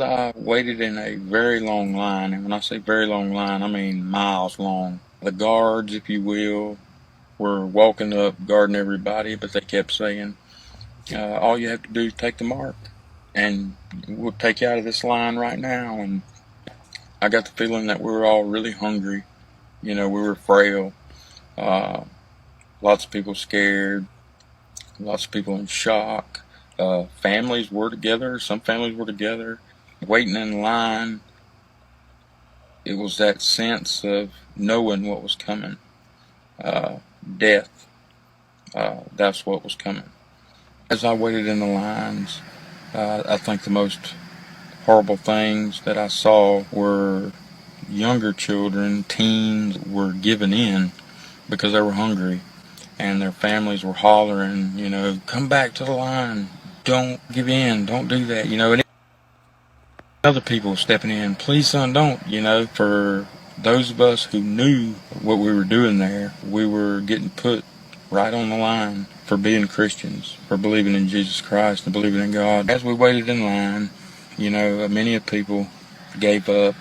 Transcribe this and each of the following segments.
I waited in a very long line, and when I say very long line, I mean miles long. The guards, if you will, were walking up, guarding everybody, but they kept saying, all you have to do is take the mark, and we'll take you out of this line right now. And I got the feeling that we were all really hungry. We were frail. Uh, Lots of people scared, lots of people in shock. Families were together, some families were together, waiting in line. It was that sense of knowing what was coming. Death, that's what was coming. As I waited in the lines, I think the most horrible things that I saw were younger children, teens, were giving in because they were hungry, and their families were hollering, come back to the line, don't give in, don't do that, and other people stepping in, please son, don't, for those of us who knew what we were doing there, we were getting put right on the line for being Christians, for believing in Jesus Christ and believing in God. As we waited in line, many of people gave up,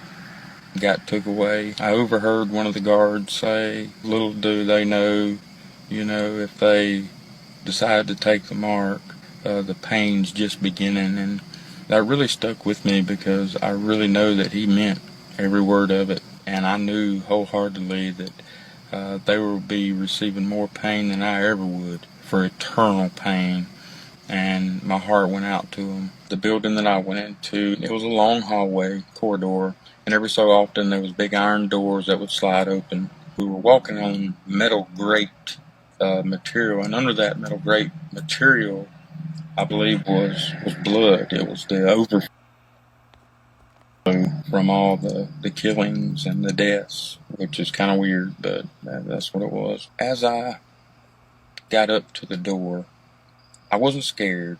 got took away. I overheard one of the guards say, little do they know, if they decide to take the mark, the pain's just beginning. And that really stuck with me because I really know that he meant every word of it. And I knew wholeheartedly that they would be receiving more pain than I ever would, for eternal pain. And my heart went out to them. The building that I went into, it was a long hallway, corridor, and every so often there was big iron doors that would slide open. We were walking on metal grate material, and under that metal grate material, I believe was blood. It was the overflow from all the killings and the deaths, which is kind of weird, but that's what it was. As I got up to the door, I wasn't scared.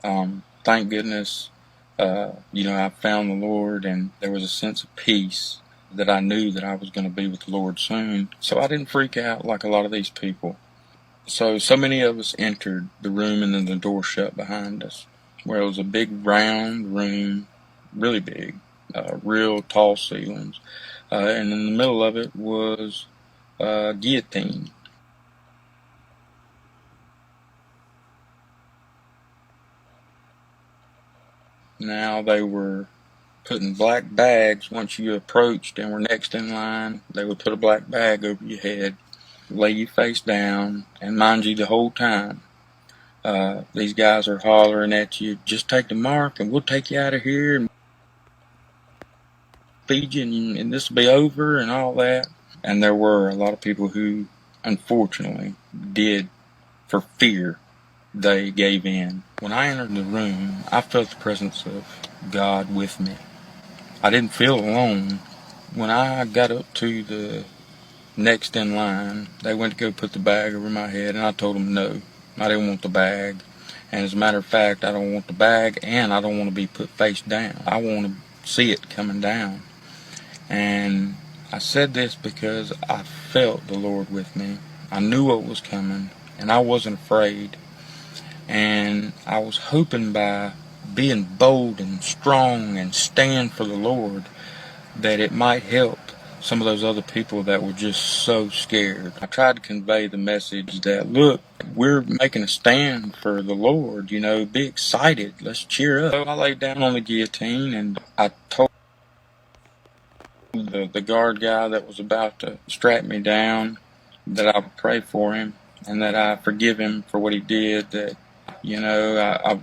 Thank goodness, I found the Lord, and there was a sense of peace that I knew that I was going to be with the Lord soon. So I didn't freak out like a lot of these people. So many of us entered the room, and then the door shut behind us, where it was a big round room, really big, real tall ceilings, and in the middle of it was a guillotine. Now they were putting black bags once you approached and were next in line. They would put a black bag over your head, lay you face down, and mind you, the whole time these guys are hollering at you, just take the mark and we'll take you out of here and feed you, and this will be over and all that. And there were a lot of people who unfortunately did, for fear, they gave in. When I entered the room, I felt the presence of God with me. I didn't feel alone. When I got up to the next in line, they went to go put the bag over my head, and I told them no. I didn't want the bag. And as a matter of fact, I don't want the bag, and I don't want to be put face down. I want to see it coming down. And I said this because I felt the Lord with me. I knew what was coming, and I wasn't afraid. And I was hoping by being bold and strong and stand for the Lord that it might help some of those other people that were just so scared. I tried to convey the message that, look, we're making a stand for the Lord, be excited, let's cheer up. So I laid down on the guillotine, and I told the guard guy that was about to strap me down that I would pray for him and that I forgive him for what he did, that I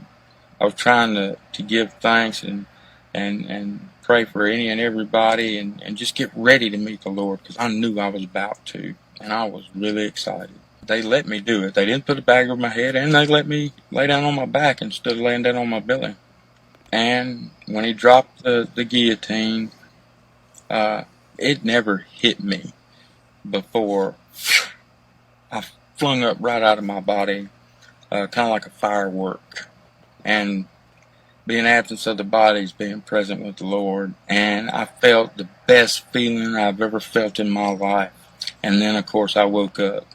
was trying to give thanks and pray for any and everybody and just get ready to meet the Lord, because I knew I was about to, and I was really excited. They let me do it. They didn't put a bag over my head, and they let me lay down on my back instead of laying down on my belly. And when he dropped the guillotine, it never hit me before. I flung up right out of my body, kind of like a firework. And being absent of the body is being present with the Lord. And I felt the best feeling I've ever felt in my life. And then, of course, I woke up.